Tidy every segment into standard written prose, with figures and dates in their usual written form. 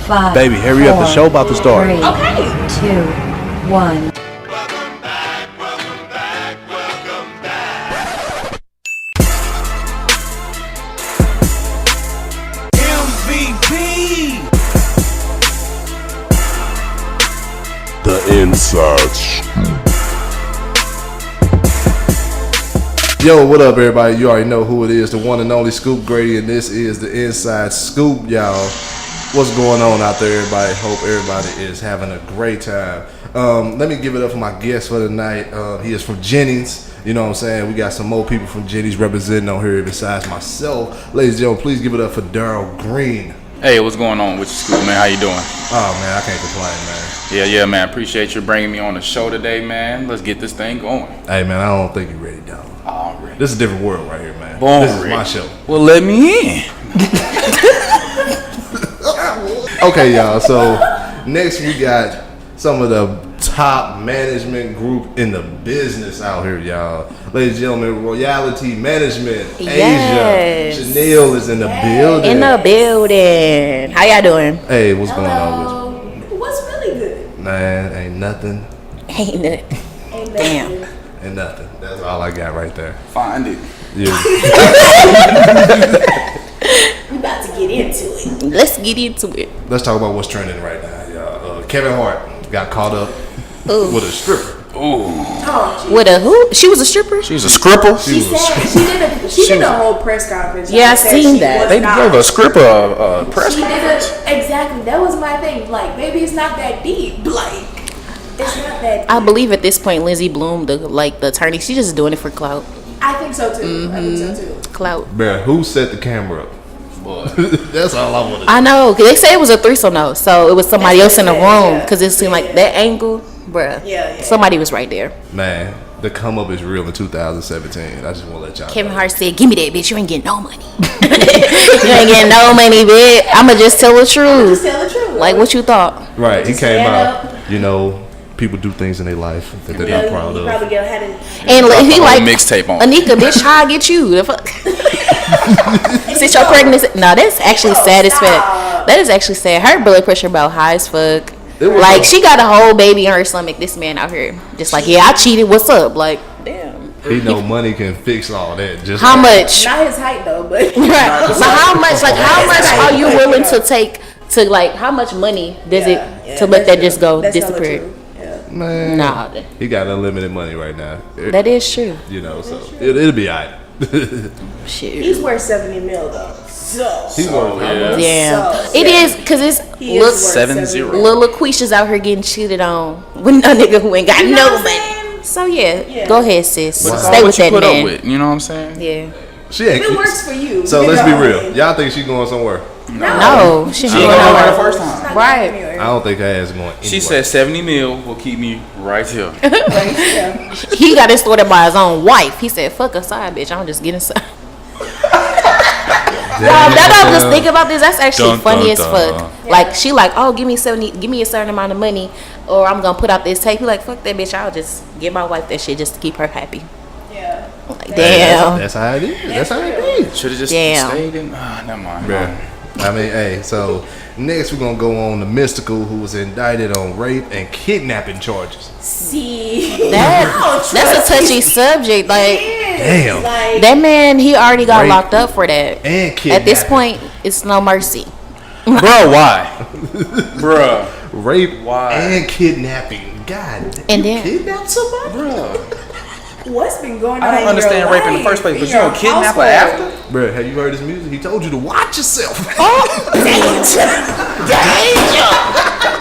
5. Baby, hurry up. The show about to start. 3, Okay. 2, 1. The Inside Scoop. Yo, what up, everybody? You already know who it is, the one and only Scoop Grady, and this is the Inside Scoop, y'all. What's going on out there, everybody? Hope everybody is having a great time. Let me give it up for my guest for the night. He is from Jennings. You know what I'm saying? We got some more people from Jennings representing on here besides myself. Ladies and gentlemen, please give it up for Darrell Green. Hey, what's going on with you, Scoop, man? How you doing? Oh, man, I can't complain, man. Yeah, man. Appreciate you bringing me on the show today, man. Let's get this thing going. Hey, man, I don't think you're ready, dog. Already. This is a different world right here, man. Born This is ready. my show. Well, let me in. Okay, y'all. So next we got some of the top management group in the business out here, y'all. Ladies and gentlemen, Royalty Management, Yes. Asia. Chanel is in the building. In the building. How y'all doing? Hey, what's going on What's really good? with you? Man, ain't nothing. Ain't it? Damn. Ain't nothing. That's all I got right there. Find it. Yeah. We about to get into it. Let's get into it. Let's talk about what's trending right now, y'all. Kevin Hart got caught up with a stripper. Ooh. With a who? She was a stripper? She was a scripper. She did a whole press conference. Yeah, I Said seen she that. was They not. gave a scripper press She did conference. exactly. That was my thing. Like, baby, it's not that deep. Like, it's not that deep. I believe at this point, Lindsey Bloom, the attorney, she's just doing it for clout. I think so too. I think so too. Clout. Bruh, who set the camera up? Boy. That's all I want to I know. 'Cause they say it was a threesome though, so it was somebody That's else in the what they said, room. yeah. Because it seemed like that angle, bruh. Yeah. Somebody was right there. Man, the come up is real in 2017. I just want to let y'all Kevin know. Hart said, "Give me that, bitch. You ain't getting no money. You ain't getting no money, bitch. I'ma just tell the Just truth. tell the truth. Like what you thought." Right, he Just came stand out, up. you know, people do things in their life that they're not proud You of. probably get ahead And Dropped he the whole like mixtape on. Anika, bitch, how I get you? The fuck? Since your pregnancy, no, that's actually sad as fuck. That is actually sad. Her blood pressure about high as fuck. It was Like a- she got a whole baby in her stomach. This man out here, just like, yeah, I cheated. What's up? Like, damn. He know money can fix all that. Just How like- much? Not his height though, but Right. But how much? Like, how much are you willing to take? To like, how much money does it to let that just go That's hella disappear? true. Yeah. Man, Nah, he got unlimited money right now. that is true. You know, so it'll be alright. Shit. He's worth 70 mil though. So He worth how much? Damn. So, It is because it's he is look. worth 7-0. Little Laquisha's out here getting cheated on with a nigga who ain't got You know no what I'm money. saying? So yeah, Yeah. go ahead, sis. But it's Stay all with what you that put man. up with. You know what I'm saying? Yeah. She ain't. If it works for you. So you let's be know. real. Y'all think she going somewhere? No, she She ain't ain't going going nowhere. the first time. It's not Right. going anywhere. I don't think her ass is going anywhere. She said 70 mil will keep me right here. Yeah. He got it sorted by his own wife. He said, "Fuck a side bitch. I'm just getting some." Now that I'm just thinking about this, that's actually Dun, funny dun, as fuck. dun. Like she like, oh, give me a certain amount of money, or I'm gonna put out this tape. He like, fuck that bitch. I'll just give my wife that shit just to keep her happy. Yeah. Like, damn. That's how it is. That's how it is. Should have just Damn. stayed in. Never mind. Bruh. I mean, hey, so next we're gonna go on to Mystical, who was indicted on rape and kidnapping charges. See. That's a touchy subject. Like Damn. Like, that man, he already got Rape locked up for that. And kidnapping. At this point, it's no mercy. Bro, why? Bruh. Rape Why? and kidnapping. God damn. And you then- kidnap somebody? Bruh. what's been going on? I don't in understand your rape in the life, first place, but in you don't your kidnap her household? after? Bruh, have you heard his music? He told you to watch yourself. Danger.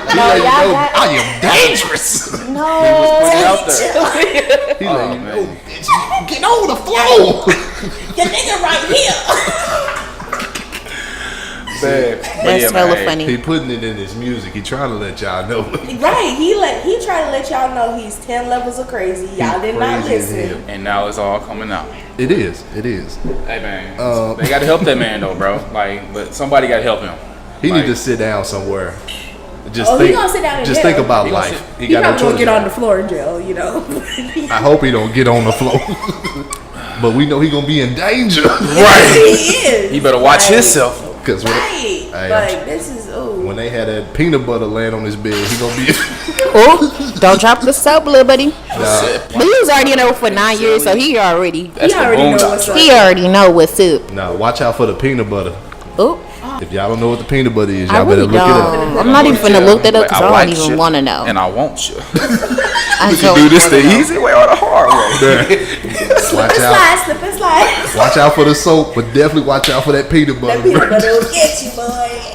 He No, let you y'all know got- I am dangerous. No. Put it out there. He Oh, let you man. know, bitch, get on the floor. The nigga right here. Bad. That's hella funny. He putting it in his music. He trying to let y'all know. Right. He tried to let y'all know he's 10 levels of crazy. Y'all did not Crazy as listen. hell. And now it's all coming out. It is. It is. Hey man, they got to help that man though, bro. Like, but somebody got to help him. He Like, need to sit down somewhere. Just Oh, he gonna sit down in Just jail. think about He gonna life. sit- He He got no probably gonna choice. get on the floor in jail, you know. I hope he don't get on the floor. But we know he gonna be in danger. Right. He is. He better watch Like, himself. Cause Right. Hey, Like, this is, ooh. when they had that peanut butter laying on his bed, he gonna be. Oh, don't drop the soap, little buddy. Nah. But he was already in there for 9 years, so he already That's the already know boondocks what's right he already know what's up. Nah, watch out for the peanut butter. Oh, If y'all don't know what the peanut butter is, I y'all better really look it up. don't. I'm not even finna look that up because I like don't even you, want to know. And I want you. I We can don't do this wanna the know. easy way or the hard way. Watch out. Slide, slip and slide. Watch out for the soap, but definitely watch out for that peanut butter. That peanut butter will get you, boy.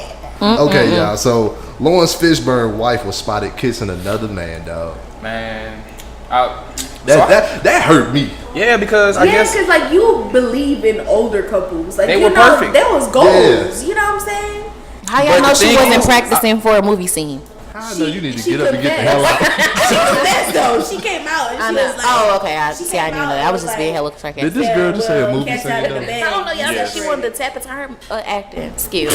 Okay, y'all. So Lawrence Fishburne's wife was spotted kissing another man, dog. Man, That hurt me. yeah, because I Yeah, guess because like you believe in older couples. Like They you were know, perfect. there was goals. You know what I'm saying? How y'all But know the she thing wasn't is, practicing for a movie scene? I know you need to She get up and get the hell confessed. out. She confessed though. She came out and I she know. was like, Oh, okay. I she see. I came didn't know out that. I was and just was being like, hella Did sarcastic. this girl just say a movie catch scene? out of the though? bag. I don't know. Y'all Yes. said she wanted to tap into her acting skills.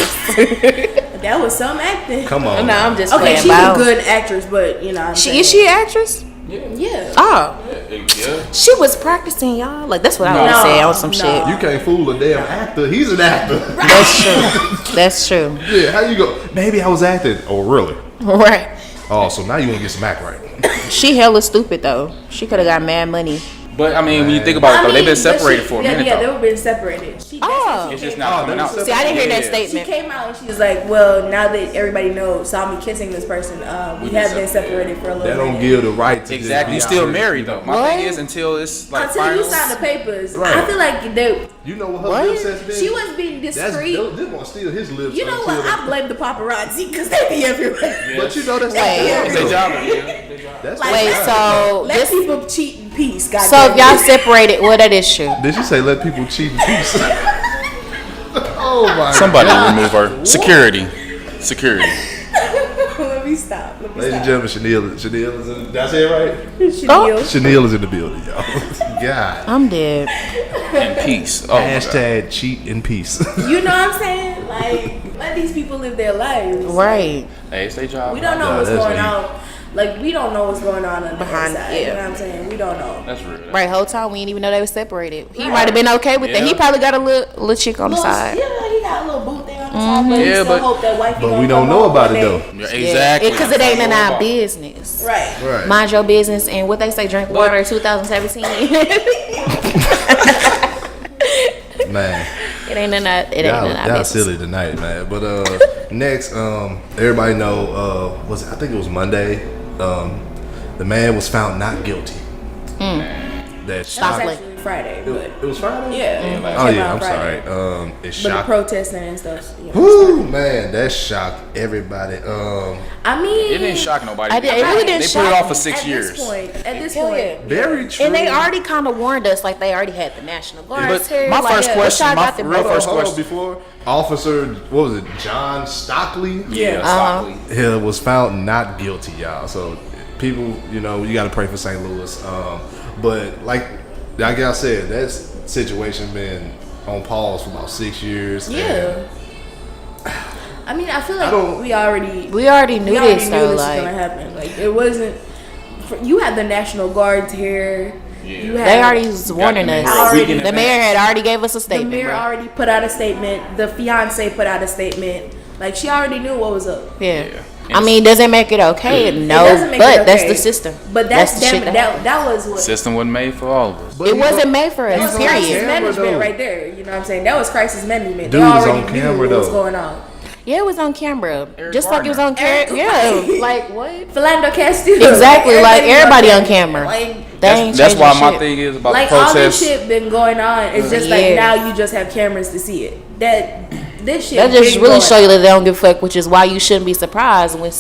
That was some acting. Come on. No, I'm just Okay, playing. she's but a good actress, but you know. What I'm saying. Is she an actress? Yeah. Oh, yeah. she was practicing, y'all. Like that's what I would No, say on some no. shit. You can't fool a damn actor. He's an actor. That's true. That's true. Yeah, how you go? Maybe I was acting. Oh, really? Right. Oh, so now you want to get some act right. She hella stupid though. She could have got mad money. But I mean, when you think about it, though, they've been but separated she- for a yeah, minute. Yeah, though. they've been separated. She, Oh. It's just Oh, not coming they out. were See, I didn't hear that Yeah. She statement. came out and she was like, "Well, now that everybody knows, saw me kissing this person, we have been separated for a little That don't minute." give the right to Exactly. You just be still out here. married though. My What? thing is until it's like Until final. you sign the papers, Right. I feel like You know what her What? lip says been? she was being That's discreet. this gonna steal his lips. You know until what? I blame the paparazzi because they be everywhere. But you know that's Wait. not It's their job. That's Like, not Wait, right. so Let this, people cheat in peace, goddamn. so if y'all separated, well, that is true. Did you say let people cheat in peace? Oh my Somebody God. remove her. Security. Let me stop. Let me Ladies and stop. gentlemen, Chanel is in. Did I say it right? Chanel. Chanel is in the building, y'all. God. I'm dead. In peace. Oh, my God. Hashtag cheat in peace. You know what I'm saying? Like, let these people live their lives. Right. Hey, it's their job. We don't know Nah, what's that's going deep. on. Like, we don't know what's going on the Behind- inside. yeah. You know what I'm saying? We don't know. That's real. Right. Whole time we didn't even know they were separated. He might have been okay with that. Yeah. He probably got a little chick on the Little- side. Yeah, he got a little boot there on the side, but we Yeah, still but- hope that wifey But don't we don't come know home about one it day. though. Yeah, exactly. Because it ain't in That's our what I'm business. Right. Right. Mind your business and what they say, drink water 2017. Man. It ain't in our, it ain't in our Y'all business. silly tonight, man. But next, everybody know I think it was Monday. The man was found not guilty. That That was shocked. actually Friday, but It was Friday? yeah. Oh came yeah, out I'm Friday. sorry. It But the shocked. protesting and stuff. Yeah. Woo, man, that shocked everybody. I mean, It didn't shock nobody. I did- it really didn't They shock put it off me. for 6 at years. this point, Hell yeah. Very true. And they already kind of warned us, like they already had the National Guard But here. my like, first what question- y'all my got them real for? first Hold on, question. before Officer, what was it, John Stockley? Yeah, Uh-huh. Stockley. He was found not guilty, y'all. So people, you got to pray for St. Louis. But like I said, that situation been on pause for about 6 years. yeah. I mean, I feel like don't- we already We already knew we already this, knew though. this was Like gonna happen. Like it wasn't. You had the National Guards here. Yeah. You had, they already was warning them us. here a week in The mayor had already gave us a The statement. mayor bro. already put out a statement. The fiance put out a statement. Like she already knew what was up. Yeah. Yeah. I mean, does it make it okay? No, It doesn't make but it that's okay. the system. But that's that's the shit damn, that that was what. System wasn't made for all of us. But it he wasn't on- made for That us. was on crisis Period. camera, management though. right there. You know what I'm saying? That was crisis management. Dude They was already on knew camera, what was though. going on. Yeah, it was on camera. Eric Just like it was on Eric- camera. Yeah, like what? Philando Castillo. Exactly, like everybody on camera. Like, They ain't That's why changing my shit. thing is about like the all this protest. shit been going on. It's just like Yeah. now you just have cameras to see it. This shit. That just been really going show you that they don't give a fuck, which is why you shouldn't be surprised when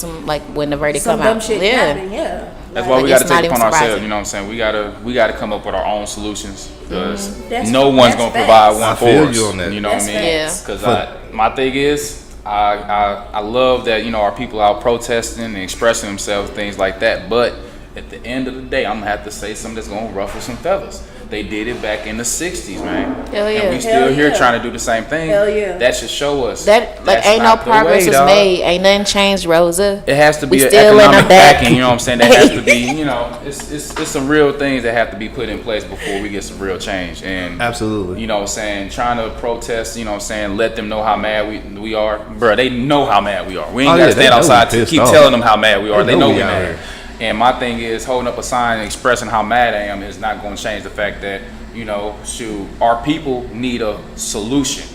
when the verdict some come dumb out. shit Yeah. happen. Yeah. That's Like, why we it's got to not take it even upon ourselves. surprising. You know what I'm saying? We got to come up with our own solutions because That's- no one's that's gonna facts. provide one I for feel us. you on that. You know That's what I mean? facts. Because my thing is, I love that our people out protesting and expressing themselves, things like that. But at the end of the day, I'm gonna have to say something that's gonna ruffle some feathers. they did it back in the 60s, man. Hell yeah. And we still here yeah. trying to do the same thing. Hell yeah. That should show us That that's ain't no not the progress way, was dog. made. Ain't nothing changed, Rosa. It has to be We an still in economic the back. backing, you know what I'm saying? That has to be, you know, it's some real things that have to be put in place before we get some real change. And Absolutely. you know what I'm saying, trying to protest, you know what I'm saying, let them know how mad we are. Bruh, they know how mad we are. We ain't Oh, gotta yeah, they stand know outside we to pissed keep off. telling them how mad we are. They know we out mad. here. And my thing is, holding up a sign and expressing how mad I am is not going to change the fact that, you know, shoot, our people need a solution.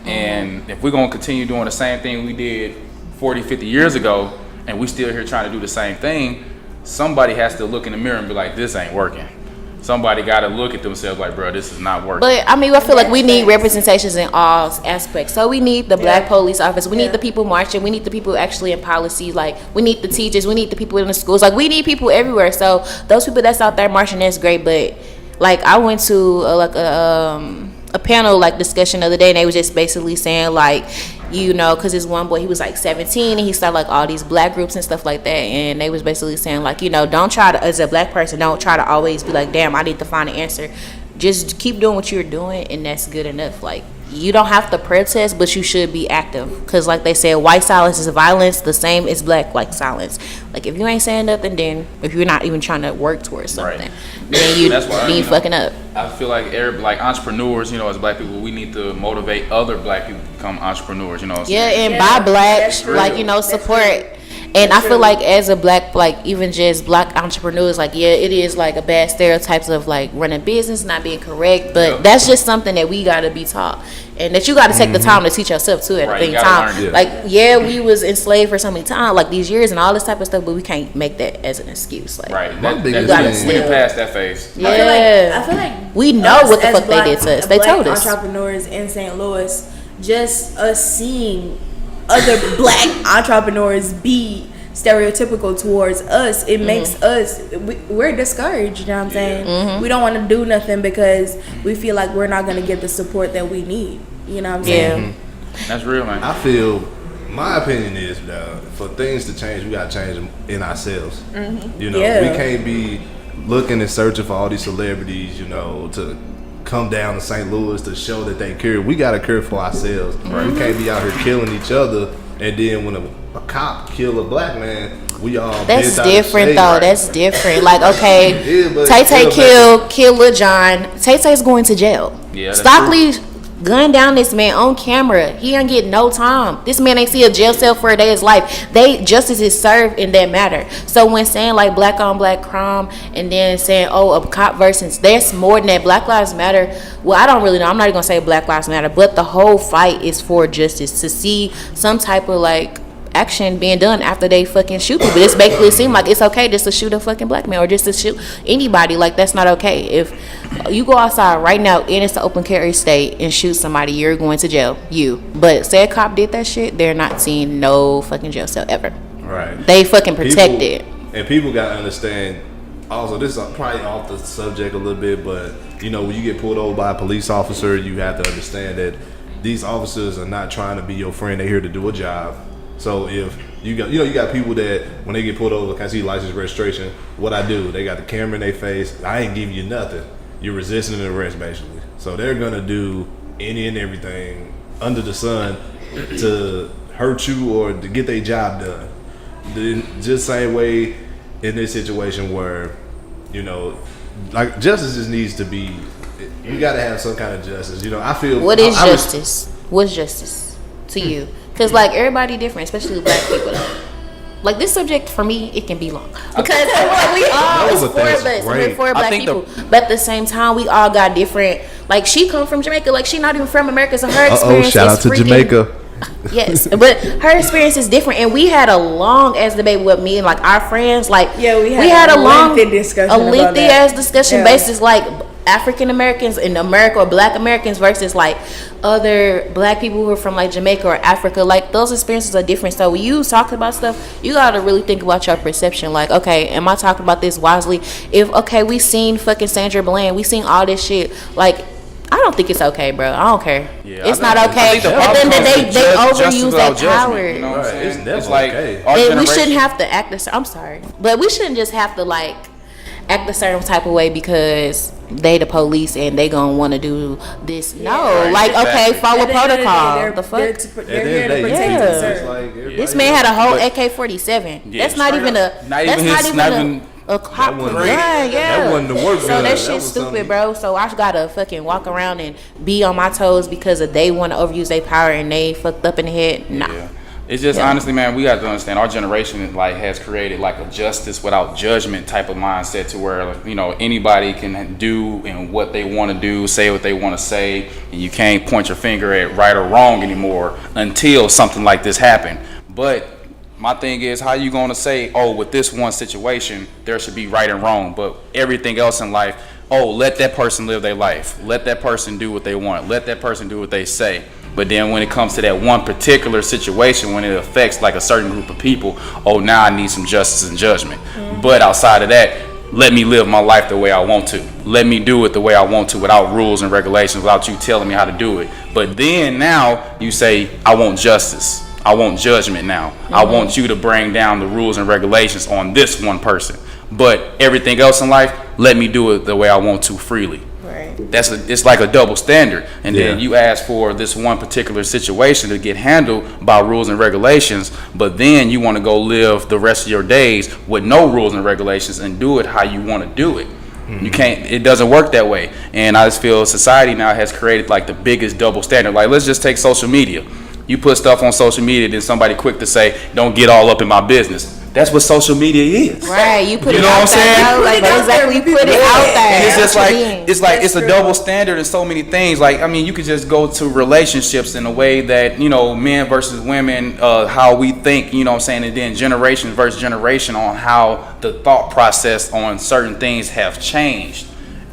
And if we're going to continue doing the same thing we did 40, 50 years ago, and we still here trying to do the same thing, somebody has to look in the mirror and be like, this ain't working. Somebody got to look at themselves like, bro, this is not working. But I mean, I feel like we need representations in all aspects. So we need the black police officer. We need the people marching. We need the people actually in policy. Like we need the teachers. We need the people in the schools. Like we need people everywhere. So those people that's out there marching, that's great. But like I went to a panel like discussion the other day, and they was just basically saying like, you know, because this one boy, he was like 17 and he started like all these black groups and stuff like that, and they was basically saying like, you know, don't try to, as a black person, don't try to always be like, damn, I need to find an answer. Just keep doing what you're doing, and that's good enough. Like you don't have to protest, but you should be active, because like they said, white silence is violence, the same as black like silence. Like if you ain't saying nothing, then if you're not even trying to work towards something, then you That's why, be you know, fucking up. I feel like like entrepreneurs, you know, as black people, we need to motivate other black people to become entrepreneurs, you know what I'm Yeah, saying? and buy black, that's true. like, you know, That's support. true. And I feel like as a black, like even just black entrepreneurs, like yeah, it is like a bad stereotypes of like running business, not being correct, but that's just something that we gotta be taught, and that you gotta take the time to teach yourself too at Right, the you same gotta time. learn it. Like yeah, we was enslaved for so many times, like these years and all this type of stuff, but we can't make that as an excuse. Like Right. My biggest We thing- done passed that phase. yeah, I feel like we know us what the as fuck they did to us. They black told us. entrepreneurs in St. Louis, just us seeing other black entrepreneurs be stereotypical towards us, it makes us we're discouraged, you know what I'm saying? We don't want to do nothing because we feel like we're not going to get the support that we need, you know what I'm saying? That's real, man. I feel, my opinion is for things to change, we got to change them in ourselves. You know, Yeah. we can't be looking and searching for all these celebrities, you know, to come down to St. Louis to show that they care. We got to care for ourselves. We can't be out here killing each other, and then when a cop kill a black man, we all That's bent out of different shape. though. That's different. Like okay, Yeah, but Tay Tay still, kill Lil John. Tay Tay's going to jail. Yeah, that's Stockley gunned down this man on camera. He ain't get no time. This man ain't see a jail cell for a day of his life. Justice is served in that matter. So when saying like black on black crime and then saying a cop versus, there's more than that. Black Lives Matter. Well, I don't really know. I'm not even gonna say Black Lives Matter, but the whole fight is for justice, to see some type of like action being done after they fucking shoot people. It's basically seem like it's okay just to shoot a fucking black man or just to shoot anybody. Like that's not okay. If you go outside right now and it's the open carry state and shoot somebody, you're going to jail. But say a cop did that shit, they're not seeing no fucking jail cell ever. Right. They fucking protected. And people got to understand, also, this is probably off the subject a little bit, but, you know, when you get pulled over by a police officer, you have to understand that these officers are not trying to be your friend. They're here to do a job. So if you got people that when they get pulled over, can see license registration, what I do, they got the camera in their face. I ain't giving you nothing. You're resisting an arrest, basically. So they're going to do any and everything under the sun to hurt you or to get their job done. Just same way in this situation where, you know, like justice just needs to be, you got to have some kind of justice. You know, I feel. What is justice? What's justice to you? Because like everybody different, especially black people. Like this subject for me, it can be long because we all No, is but four that's of us. great. We're four I black think people, but at the same time, we all got different. Like she come from Jamaica, like she not even from America, so her experience shout out is to freaking, Jamaica. Yes, but her experience is different, and we had a long ass debate with me and like our friends. Like Yeah, we had a a long, lengthy discussion a about lengthy that. ass discussion Yeah. basis like African Americans in America or Black Americans versus like other Black people who are from like Jamaica or Africa. Like those experiences are different. So when you talk about stuff, you gotta really think about your perception. Like, okay, am I talking about this wisely? If we seen fucking Sandra Bland, we seen all this shit. Like, I don't think it's okay, bro. I don't care. Yeah, It's I not think- I okay. think the And problem then comes they with justice overuse without that power. judgment, you know what I'm Right, saying? it's never It's like okay. our And we generation- shouldn't have to act I'm sorry, but we shouldn't just have to like act a certain type of way because they the police and they gonna want to do this. No, like okay, follow protocol. The fuck. They're here to protect and serve. This man had a whole AK-47. That's not even a. That's not even a cop gun. Yeah, That wasn't the work So gun. that shit's stupid, bro. So I gotta fucking walk around and be on my toes because of they want to overuse their power and they fucked up in the head. Nah. Yeah. It's just honestly, man, we got to understand our generation like has created like a justice without judgment type of mindset to where anybody can do and what they want to do, say what they want to say, and you can't point your finger at right or wrong anymore until something like this happened. But my thing is, how you gonna say, oh, with this one situation there should be right and wrong, but everything else in life, oh, let that person live their life, let that person do what they want, let that person do what they say. But then when it comes to that one particular situation, when it affects like a certain group of people, oh, now I need some justice and judgment. But outside of that, let me live my life the way I want to. Let me do it the way I want to without rules and regulations, without you telling me how to do it. But then now you say, I want justice. I want judgment now. I want you to bring down the rules and regulations on this one person. But everything else in life, let me do it the way I want to freely. It's like a double standard, and then you ask for this one particular situation to get handled by rules and regulations, but then you want to go live the rest of your days with no rules and regulations and do it how you want to do it. You can't. It doesn't work that way, and I just feel society now has created like the biggest double standard. Like, let's just take social media. You put stuff on social media, then somebody quick to say, "Don't get all up in my business." That's what social media is. Right, you put You it know out what I'm saying? there. Like, exactly, you put it out there. And it's just That's it's a double standard in so many things. Like, I mean, you could just go to relationships in a way that, men versus women, how we think, you know what I'm saying, and then generation versus generation on how the thought process on certain things have changed.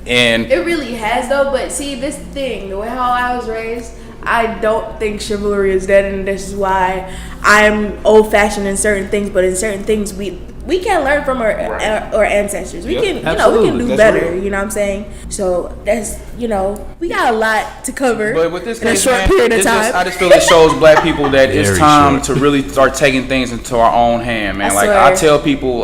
And It really has though, but see, this thing, the way how I was raised, I don't think chivalry is dead, and this is why I'm old-fashioned in certain things. But in certain things, we can learn from our ancestors. We can, we can do better. Real. You know what I'm saying? So that's, we got a lot to cover. But with this in a case, short man, period of it's time. I just feel it shows black people that it's Very time short. to really start taking things into our own hand, man. I Like, swear. I tell people,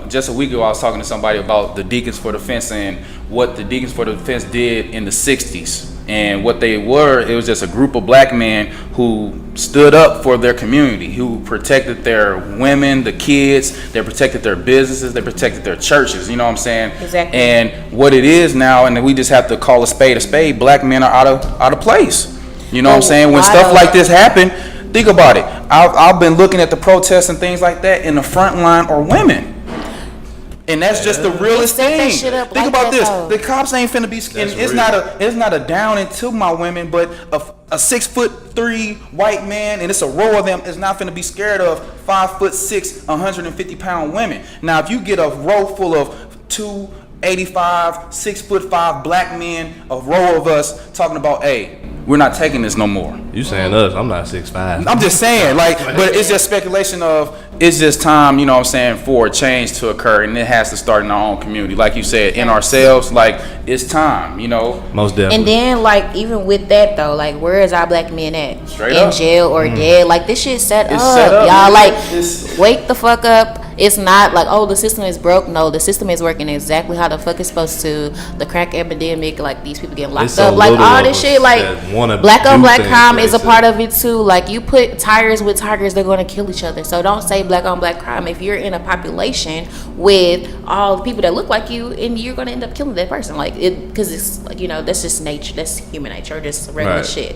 just a week ago I was talking to somebody about the Deacons for Defense and what the Deacons for Defense did in the 60s. And what they were, it was just a group of black men who stood up for their community, who protected their women, the kids, they protected their businesses, they protected their churches, you know what I'm saying? Exactly. And what it is now, and we just have to call a spade, black men are out of place. You know what I'm saying? When stuff like this happen, think about it. I've been looking at the protests and things like that, in the front line are women. And that's just the realest set that thing. shit up Think like about that, this: though. the cops ain't finna be. And it's not a down into my women, but a 6'3" white man, and it's a row of them, is not finna be scared of 5'6", 150-pound women. Now, if you get a row full of 285, 6'5" black men, a row of us talking about, hey, we're not taking this no more. You saying us? I'm not 6'5". I'm just saying, but it's just speculation of, it's just time, you know what I'm saying, for a change to occur, and it has to start in our own community. Like you said, in ourselves, like, it's time, Most definitely. And then, like, even with that, though, like, where is our black men at? Straight in up. jail or dead? Like, this shit set It's up, set up, y'all. man. Like, It's- wake the fuck up. It's not like, oh, the system is broke. No, the system is working exactly how the fuck it's supposed to. The crack epidemic, like, these people getting locked It's so up. Like, little all of this us shit, like, that wanna black on do black things crime for is a themselves. part of it, too. Like, you put tigers with tigers, they're going to kill each other. So don't say black on black crime if you're in a population with all the people that look like you, and you're going to end up killing that person. Like, because it's, like, that's just nature. That's human nature. Just regular Right. shit.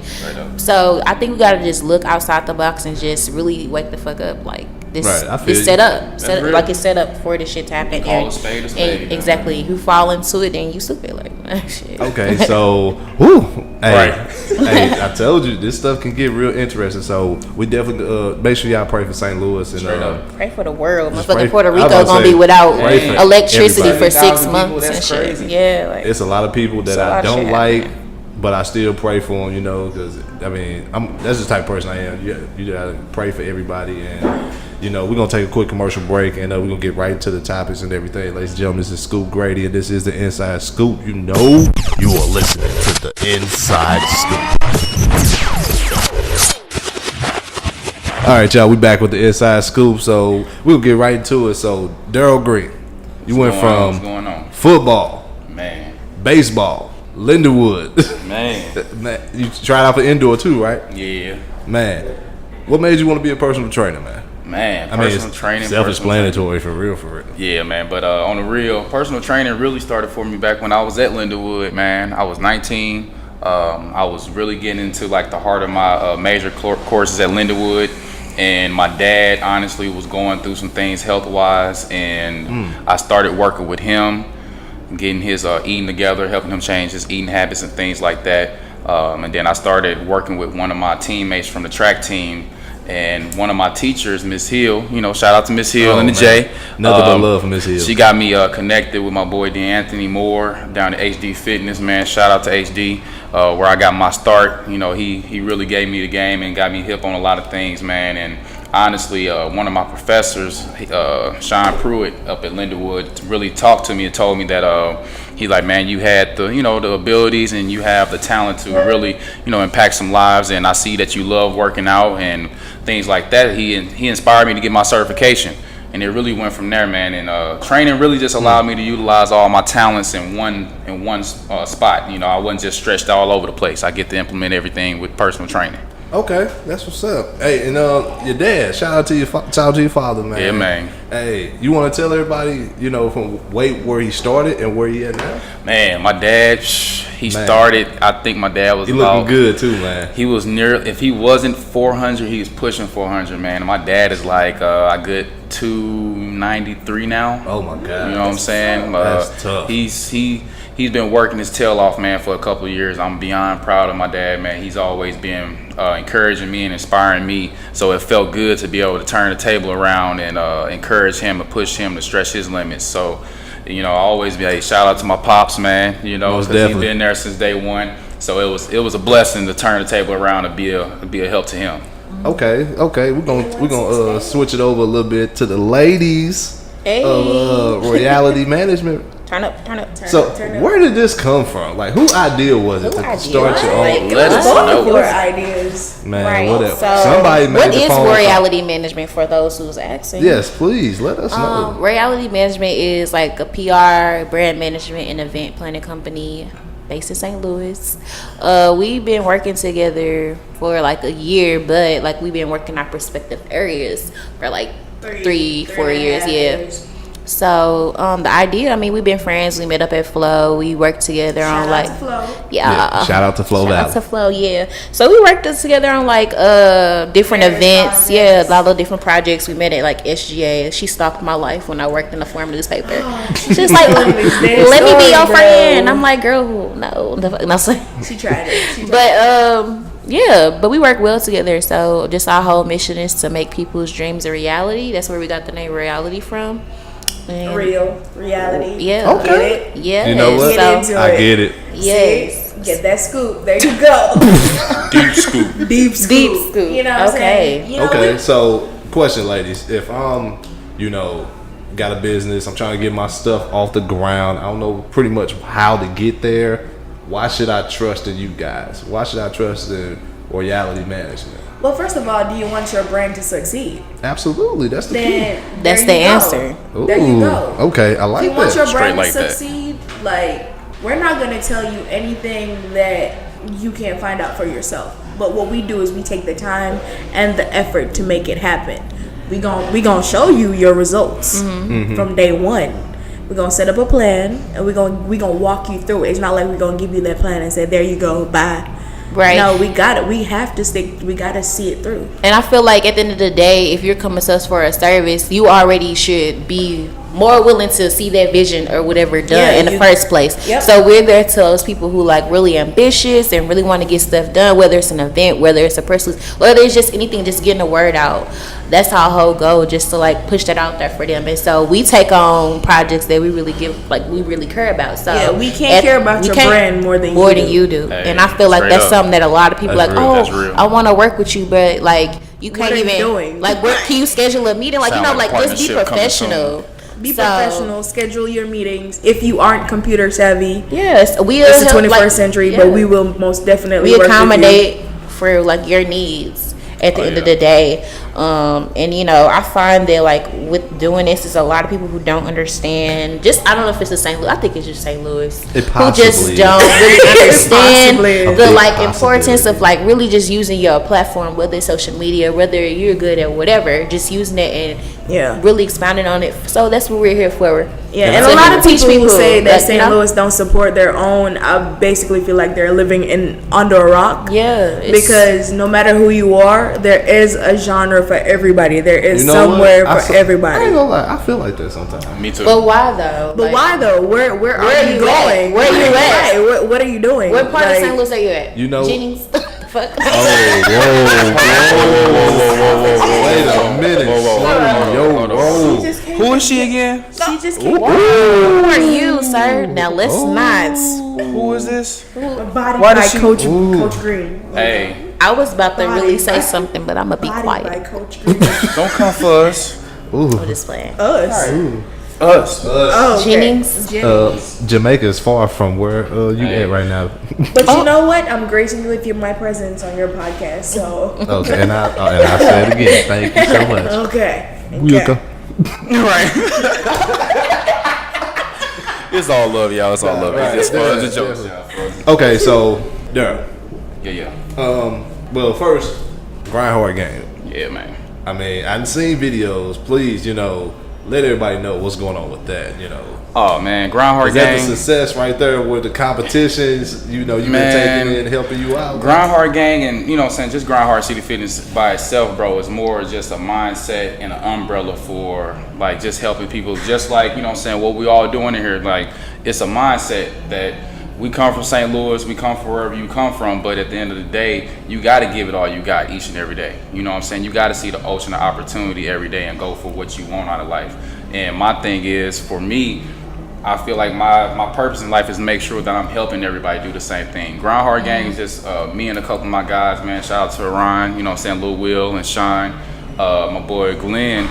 So I think we got to just look outside the box and just really wake the fuck up. Like, this Right, I feel is you. set up. Set, real. like, it's set up for this shit to happen. Call a spade a spade, and man. exactly. You fall into it, then you stupid. Like, shit. Okay, so, whoo, hey, Right. hey, I told you this stuff can get real interesting. So we definitely make sure y'all pray for St. Louis and Straight up. Pray for the world. Just pray Motherfucking for- Puerto I was Rico about to gonna say, be without pray for electricity everybody. for 6 1,000 months people, and that's shit. crazy. Yeah, like, it's a lot of people that It's a lot I of don't shit like, happening. but I still pray for them. Because I mean, that's the type of person I am. You gotta pray for everybody, and we're gonna take a quick commercial break, and we're gonna get right into the topics and everything. Ladies and gentlemen, this is Scoop Grady, and this is the Inside Scoop. You are listening to the Inside Scoop. All right, y'all, we back with the Inside Scoop. So we'll get right into it. So Darrell Green, You went What's from going on? football, Man. baseball, Lindenwood. Man. You tried out for indoor too, right? Yeah. Man, what made you want to be a personal trainer, man? Man, I mean, personal it's training. self-explanatory for real, for real. Yeah, man. But on the real, personal training really started for me back when I was at Lindenwood, man. I was 19. I was really getting into like the heart of my major courses at Lindenwood. And my dad honestly was going through some things health-wise. And I started working with him, getting his eating together, helping him change his eating habits and things like that. And then I started working with one of my teammates from the track team. And one of my teachers, Miss Hill, you know, shout out to Miss Hill and the J. Nothing but love for Miss Hill. She got me connected with my boy DeAnthony Moore down at HD Fitness, man. Shout out to HD, where I got my start. You know, he really gave me the game and got me hip on a lot of things, man. And honestly, one of my professors, Sean Pruitt up at Lindenwood, really talked to me and told me that he's like, man, you had the, you know, the abilities and you have the talent to really, you know, impact some lives. And I see that you love working out and things like that. He inspired me to get my certification. And it really went from there, man. And training really just allowed me to utilize all my talents in one spot. You know, I wasn't just stretched all over the place. I get to implement everything with personal training. Okay, that's what's up. Hey, and your dad, shout out to your father, man. Yeah, man. Hey, you want to tell everybody, you know, from where he started and where he at now? Man, my dad, started. I think my dad was. He looking good too, man. He was near. If he wasn't 400, he was pushing 400, man. And my dad is like a good 293 now. Oh my God. You know what I'm saying? That's tough. He's been working his tail off, man, for a couple of years. I'm beyond proud of my dad, man. He's always been encouraging me and inspiring me. So it felt good to be able to turn the table around and encourage him and push him to stretch his limits. So, you know, I always be like, shout out to my pops, man. You know, because he's been there since day one. So it was a blessing to turn the table around and be a help to him. Okay. We're gonna switch it over a little bit to the ladies of Royalty Management. Turn up. So where did this come from? Like, whose idea was it to start your own? Let us know. Your ideas. Man, Right. whatever. So, Somebody made what the is phone Royalty Management for those who's asking? Yes, please let us know. Royalty Management is like a PR, brand management, and event planning company based in St. Louis. We've been working together for like a year, but like we've been working our respective areas for like 3-4 years. Yeah. So the idea, I mean, we've been friends. We met up at Flow. We worked together on like, Shout out to Flow Valley. Shout out to Flow, yeah. So we worked together on like different events, a lot of different projects. We met at like SGA. She stalked my life when I worked in the Forum newspaper. She's like, let me be your friend. I'm like, girl, no. She tried it. But we work well together. So just our whole mission is to make people's dreams a reality. That's where we got the name Royalty from. And reality. Yeah. Okay. Yeah. You know what? I get it. Yes. Get that scoop. There you go. Deep scoop. You know what I'm saying? You know, Okay. So, question, ladies. If I'm, you know, got a business, I'm trying to get my stuff off the ground. I don't know pretty much how to get there. Why should I trust in you guys? Why should I trust in Royalty Management? Well, first of all, do you want your brand to succeed? Absolutely, that's the key. That's the answer. There you go. Okay, I like that. If you want your brand to like that. succeed, like, we're not going to tell you anything that you can't find out for yourself. But what we do is we take the time and the effort to make it happen. We gonna show you your results from day one. We're gonna set up a plan and we gonna walk you through it. It's not like we're gonna give you that plan and say, there you go, bye. Right. No, we got it. We have to stick. We got to see it through. And I feel like at the end of the day, if you're coming to us for a service, you already should be more willing to see that vision or whatever done in the first place. Yep. So we're there to those people who like really ambitious and really want to get stuff done, whether it's an event, whether it's a person, whether it's just anything, just getting the word out. That's our whole goal, just to like push that out there for them. And so we take on projects that we really we really care about. So we can't care about your brand more than you do. Hey, and I feel like that's up. something that a lot of people That's real. I want to work with you, but like you can't What are you even doing? like where can you schedule a meeting? Like, Sound like just be partnership coming professional. Be professional. Schedule your meetings. If you aren't computer savvy, Yes, it's the 21st century, but we will most definitely we work accommodate for like your needs at the end of the day. And you know, I find that like with doing this, there's a lot of people who don't understand. Just I don't know if it's the St. Louis. I think it's just St. Louis who just don't really understand the like importance of like really just using your platform, whether it's social media, whether you're good at whatever, just using it and really expounding on it. So that's what we're here for. Yeah, and a lot of people who say that St. Louis don't support their own, I basically feel like they're living under a rock. Yeah, because no matter who you are, there is a genre for everybody. There is somewhere for everybody. I ain't gonna lie, I feel like that sometimes. Me too. But why though? Where are you going? Where are you at? Right, what are you doing? What part of St. Louis are you at? You know, Jennings. Fuck. Whoa. Wait a minute. Whoa. Who is she again? She just came. Who are you, sir? Now let's not. Who is this? Body by Coach Green. Hey, I was about to really say something, but I'm gonna be quiet. By Coach Green. don't come for us. I'm just playing. Us. Oh, okay. Jennings. Jamaica is far from where you at right now. But you know what? I'm gracing you with my presence on your podcast. So Okay, and I say it again. Thank you so much. okay. Right. It's all love, y'all. It's all love. It's just jokes, y'all. Okay, so Darrell. Yeah. Well, first, grind hard game. Yeah, man. I mean, I've seen videos. Please, let everybody know what's going on with that. Oh man, grind hard Is that gang. the success right there with the competitions? You've been taking in, helping you out. Grind hard gang, and what I'm saying, just grind hard city fitness by itself, bro, is more just a mindset and an umbrella for like just helping people. Just like what I'm saying, what we all doing in here, like it's a mindset that we come from St. Louis, we come from wherever you come from, but at the end of the day, you got to give it all you got each and every day. You know what I'm saying? You got to see the ocean of opportunity every day and go for what you want out of life. And my thing is, for me, I feel like my purpose in life is to make sure that I'm helping everybody do the same thing. Grind Hard Gang is just me and a couple of my guys, man. Shout out to Ryan, Lil Will and Shine, my boy Glenn.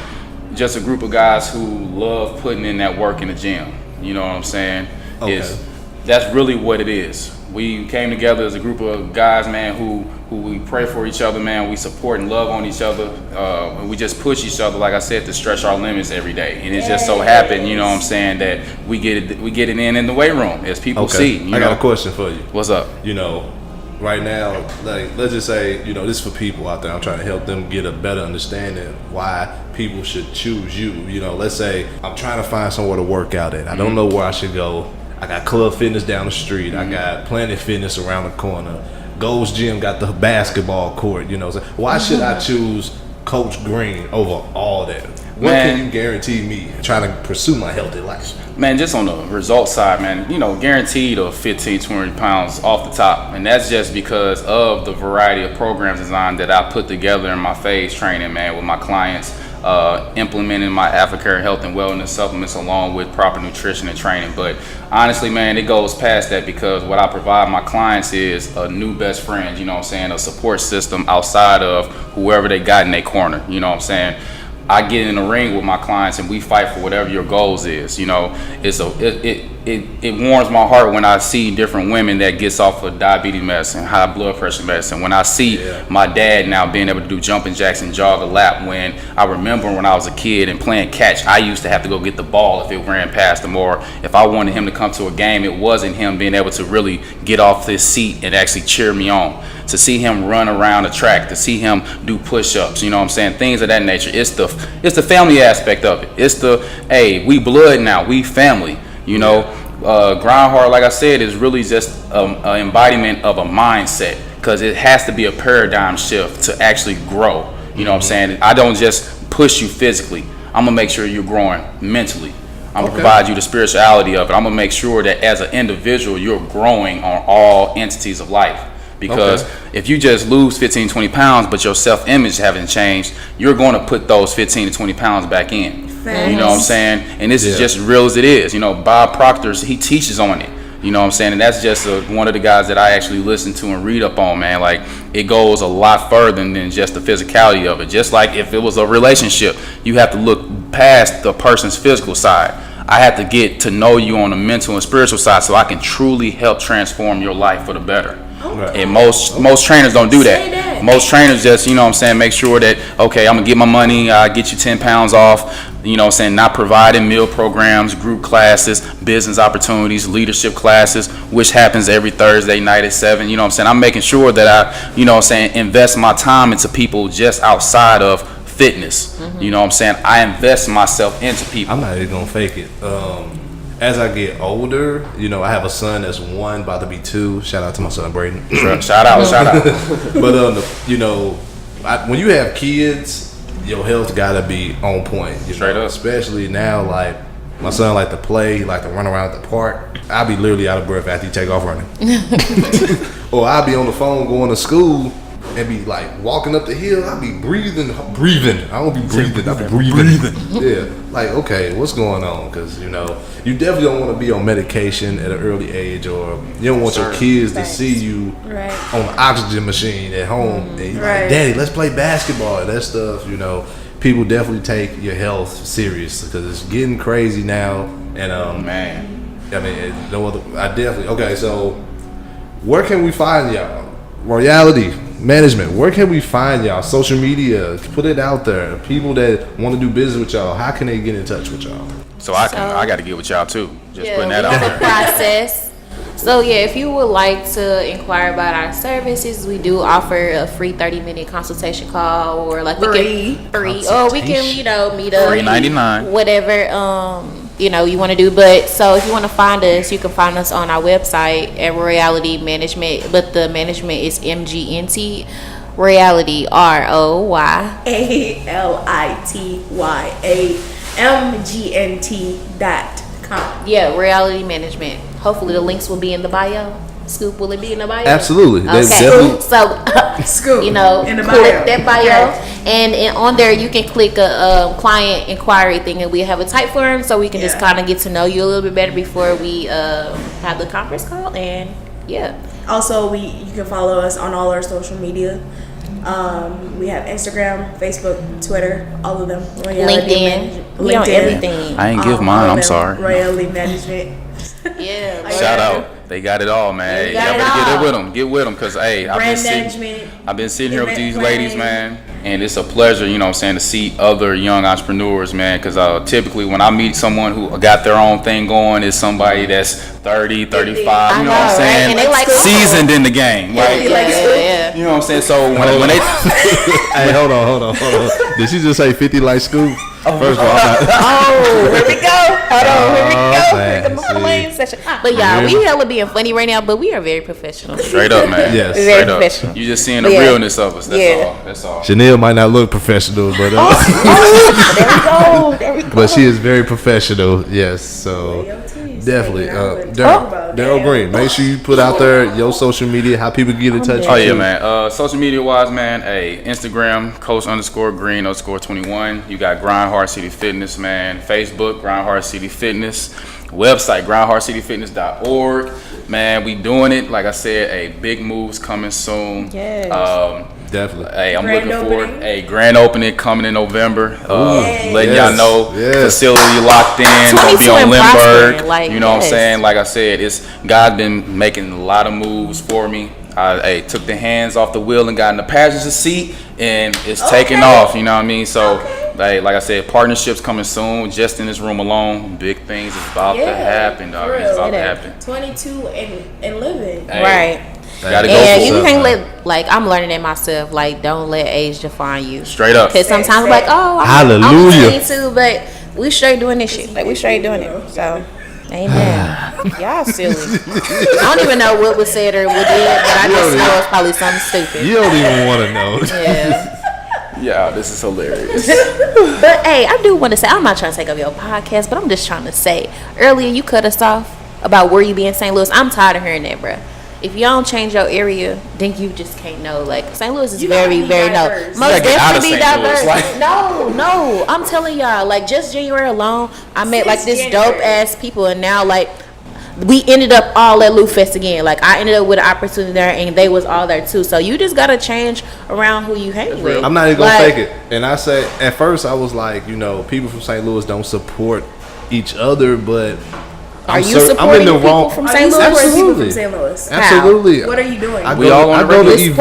Just a group of guys who love putting in that work in the gym. You know what I'm saying? Okay. That's really what it is. We came together as a group of guys, man, who we pray for each other, man. We support and love on each other. And we just push each other, like I said, to stretch our limits every day. And it just so happened, that we get it in the weight room, as people see. I got a question for you. What's up? Right now, like, let's just say, this is for people out there. I'm trying to help them get a better understanding why people should choose you. Let's say I'm trying to find somewhere to work out at. I don't know where I should go. I got Club Fitness down the street. I got Planet Fitness around the corner. Gold's Gym got the basketball court. Why should I choose Coach Green over all that? What can you guarantee me trying to pursue my healthy life? Man, just on the results side, man, guaranteed of 15, 20 pounds off the top. And that's just because of the variety of programs designed that I put together in my phase training, man, with my clients. Implementing my AfriCare health and wellness supplements along with proper nutrition and training. But honestly, man, it goes past that, because what I provide my clients is a new best friend, a support system outside of whoever they got in their corner, I get in the ring with my clients and we fight for whatever your goals is. It warms my heart when I see different women that gets off of diabetes medicine, high blood pressure medicine. When I see my dad now being able to do jumping jacks and jog a lap, when I remember when I was a kid and playing catch, I used to have to go get the ball if it ran past him, or if I wanted him to come to a game, it wasn't him being able to really get off his seat and actually cheer me on. To see him run around the track, to see him do push-ups, things of that nature. It's the family aspect of it. It's we blood now, we family. Grind Hard, like I said, is really just an embodiment of a mindset, because it has to be a paradigm shift to actually grow. You know what I'm saying? I don't just push you physically. I'm gonna make sure you're growing mentally. I'm gonna provide you the spirituality of it. I'm gonna make sure that as an individual, you're growing on all entities of life. Because if you just lose 15, 20 pounds, but your self-image haven't changed, you're going to put those 15 to 20 pounds back in. Thanks. You know what I'm saying? And this is just real as it is. Bob Proctor, he teaches on it. You know what I'm saying? And that's just one of the guys that I actually listen to and read up on, man. Like, it goes a lot further than just the physicality of it. Just like if it was a relationship, you have to look past the person's physical side. I have to get to know you on the mental and spiritual side so I can truly help transform your life for the better. And most trainers don't do that. Most trainers just, you know what I'm saying, make sure that, okay, I'm gonna get my money, get you 10 pounds off, you know what I'm saying, not providing meal programs, group classes, business opportunities, leadership classes, which happens every Thursday night at 7, you know what I'm saying. I'm making sure that I, you know what I'm saying, invest my time into people just outside of fitness. You know what I'm saying? I invest myself into people. I'm not even gonna fake it. As I get older, you know, I have a son that's 1, about to be 2. Shout out to my son Braden. Shout out. But you know, when you have kids, your health gotta be on point. Straight up. Especially now, like my son like to play, he like to run around at the park. I'll be literally out of breath after he take off running. Or I'll be on the phone going to school and be like walking up the hill. I'll be breathing. I won't be breathing. I'll be breathing. Yeah, like okay, what's going on? Because you know, you definitely don't want to be on medication at an early age, or you don't want your kids to see you on an oxygen machine at home. And you're like, Daddy, let's play basketball. And that stuff, you know, people definitely take your health serious because it's getting crazy now. And Man, I mean, no other. I definitely okay. So, where can we find y'all? Royality Management. Where can we find y'all? Social media. Put it out there. People that want to do business with y'all. How can they get in touch with y'all? so I got to get with y'all too. Just putting that we out have there. a process. So yeah, if you would like to inquire about our services, we do offer a free 30-minute consultation call, or like we can or we can, you know, meet up, $3.99. whatever you know you want to do. But so if you want to find us, you can find us on our website at Royality Management, but the management is MGNT. Royality ROYALITYAMGNT.com. Yeah, Royality Management. Hopefully the links will be in the bio. Scoop, will it be in the bio? Absolutely. Okay. So Scoop you know, in the click bio. that bio, and on there you can click a client inquiry thing, and we have a type form, so we can just kind of get to know you a little bit better before we have the conference call. And yeah. Also, you can follow us on all our social media. We have Instagram, Facebook, Twitter, all of them. LinkedIn. We on everything. I ain't give mine. I'm sorry. Royalty Management. Yeah. Shout out. They got it all, man. They got Y'all it better all. get with them. Get with them, cause hey, Brand management. I've been sitting here with event these ladies, planning. man, and it's a pleasure, you know what I'm saying, to see other young entrepreneurs, man, because typically when I meet someone who got their own thing going, it's somebody that's 30, 35, you know what I'm right? saying, And they like seasoned in the game, right? Yeah. You know what I'm saying? So when they Hey, hold on. Did she just say 50 like Scoop? First of all, I'm not. Oh, here we go. Hold on, here we go. man, Here's the see. Lane session. But y'all, we hella being funny right now, but we are very professional. straight up, man. Yes. Very Straight up. professional. You just seeing the Yeah. realness of us. That's Yeah. all. That's all. Chanel might not look professional, but There we go. but she is very professional. Yes, so definitely. Darrell Green, make sure you put out there your social media, how people get in touch with Oh you. yeah, man. Social media wise, man. Hey, Instagram, Coach_Green_21. You got Grind Hard City Fitness, man. Facebook, Grind Hard City Fitness. Website, grindhardcityfitness.org. Man, we doing it. Like I said, big moves coming soon. Yes. Definitely. Hey, I'm Grand looking forward. opening. Hey, grand opening coming in November. Letting Yes. y'all know Yes. facility locked in. Gonna be 22 on and Lindbergh. prospering, like, You know what I'm yes. saying? Like I said, God been making a lot of moves for me. I took the hands off the wheel and got in the passenger seat, and it's taking off. You know what I mean? So, like I said, partnerships coming soon. Just in this room alone, big things is about to happen, dog. for It's real. about to happen. 22 and living. Hey, Right. Gotta go And for you it. can't let, I'm learning it myself, don't let age define you. Straight up. Because sometimes I'm like, oh, I'm Hallelujah. 22, but we straight doing this shit. We straight doing it. So, amen. Y'all silly. I don't even know what was said or what did, but I just know it's probably something stupid. You don't even want to know. Yeah. Yeah, this is hilarious. But hey, I do want to say, I'm not trying to take up your podcast, but I'm just trying to say, earlier you cut us off about where you be in St. Louis. I'm tired of hearing that, bruh. If you don't change your area, then you just can't know. Like, St. Louis is very, be very no. diverse. Most gotta get out of definitely be St. Louis, diverse. like- No. I'm telling y'all, just January alone, I met Since this January. dope ass people, and now we ended up all at Lou Fest again. I ended up with an opportunity there, and they was all there too. So you just gotta change around who you hang with. I'm not even gonna Like, fake it. And I say, at first I was like, people from St. Louis don't support each other, but Are you I'm in supporting the people wrong. from Are St. you supporting Louis? people Absolutely. from St. Louis? Absolutely. What are you doing? I We all on go to this events.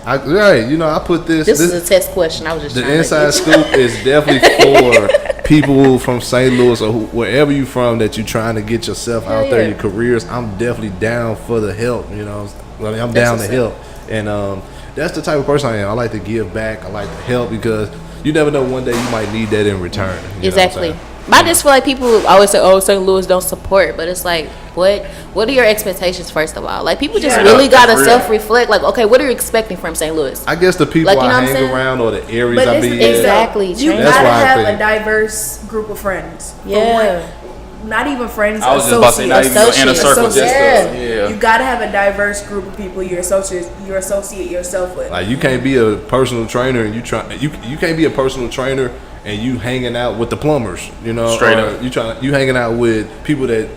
platform. Right, you know, I put this. This is a test question. I was just The trying inside to scoop is definitely for people from St. Louis or wherever you from that you're trying to get yourself out there, yeah. your careers. I'm definitely down for the help. You know, I mean, I'm down to what's help, and that's the type of person I am. I like to give back. I like to help because you never know, one day you might need that in return. You know what I'm Exactly. saying? I just feel like people always say, "Oh, St. Louis don't support," but it's like, what are your expectations first of all? Like, people just really gotta real. self-reflect. Like, okay, what are you expecting from St. Louis? I guess the people Like, you know I what I'm hang saying? around or the areas But I this be is in. Exactly. You That's gotta why I have think- a diverse group of friends. For Yeah. one. Not even friends. I was just about to say, not even your inner circle, just Associates. You gotta have a diverse group of people you associate yourself with. Like, you can't be a personal trainer and you can't be a personal trainer and you hanging out with the plumbers, you know, Straight or up. you hanging out with people that